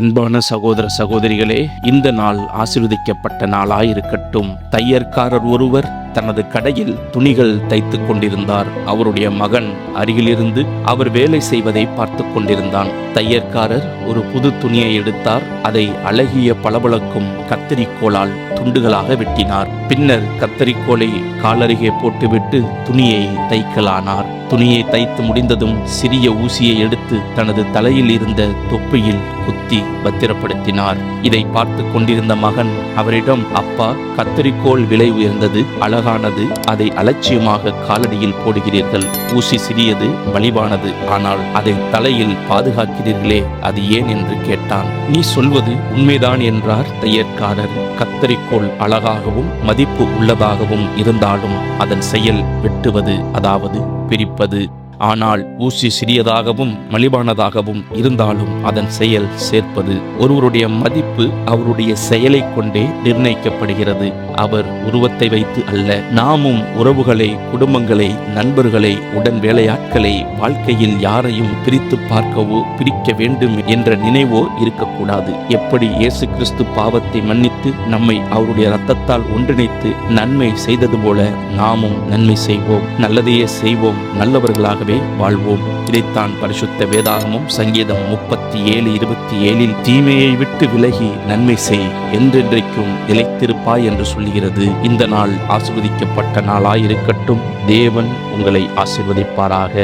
அன்பான சகோதர சகோதரிகளே, இந்த நாள் ஆசீர்வதிக்கப்பட்ட நாளாயிருக்கட்டும். தையற்காரர் ஒருவர் தனது கடையில் துணிகள் தைத்து கொண்டிருந்தார். அவருடைய மகன் அருகிலிருந்து அவர் வேலை செய்வதை பார்த்து கொண்டிருந்தான். தையற்காரர் ஒரு புது துணியை எடுத்தார். அதை அழகிய பளபளக்கும் கத்தரிக்கோலால் துண்டுகளாக வெட்டினார். பின்னர் கத்தரிக்கோலை காலருகே போட்டுவிட்டு துணியை தைக்கலானார். துணியை தைத்து முடிந்ததும் சிறிய ஊசியை எடுத்து தனது தலையில் இருந்த தொப்பியில் குத்தி பத்திரப்படுத்தினார். இதை பார்த்து கொண்டிருந்த மகன் அவரிடம், அப்பா, கத்தரிக்கோல் விலை உயர்ந்தது, அழகானது, அதை அலட்சியமாக காலடியில் போடுகிறீர்கள். ஊசி சிறியது, மலிவானது, ஆனால் அதை தலையில் பாதுகாக்கிறீர்களே, அது ஏன் என்று கேட்டான். நீ சொல்வது உண்மைதான் என்றார் தையற்காரர். கத்தரிக்கோல் அழகாகவும் மதிப்பு உள்ளதாகவும் இருந்தாலும் அதன் செயல் வெட்டுவது, அதாவது பிரிப்பது. ஆனால் ஊசி சிறியதாகவும் மலிவானதாகவும் இருந்தாலும் அதன் செயல் சேர்ப்பது. ஒருவருடைய மதிப்பு அவருடைய செயலை கொண்டே நிர்ணயிக்கப்படுகிறது, அவர் உருவத்தை வைத்து அல்ல. நாமும் உறவுகளை, குடும்பங்களை, நண்பர்களை, உடன் வேலையாட்களை, வாழ்க்கையில் யாரையும் பிரித்து பார்க்கவோ பிரிக்க வேண்டும் என்ற நினைவோ இருக்கக்கூடாது. எப்படி இயேசு கிறிஸ்து பாவத்தை மன்னித்து நம்மை அவருடைய இரத்தத்தால் ஒன்றிணைத்து நன்மை செய்தது போல நாமும் நன்மை செய்வோம், நல்லதையே செய்வோம், நல்லவர்களாகவே வாழ்வோம். இதைத்தான் பரிசுத்த வேதாகமும் சங்கீதம் 37:27 தீமையை விட்டு விலகி நன்மை செய், என்றென்றைக்கும் நிலைத்திருப்பாய் என்று சொல்லுகிறது. இந்த நாள் ஆசீர்வதிக்கப்பட்ட நாளாயிருக்கட்டும். தேவன் உங்களை ஆசீர்வதிப்பாராக.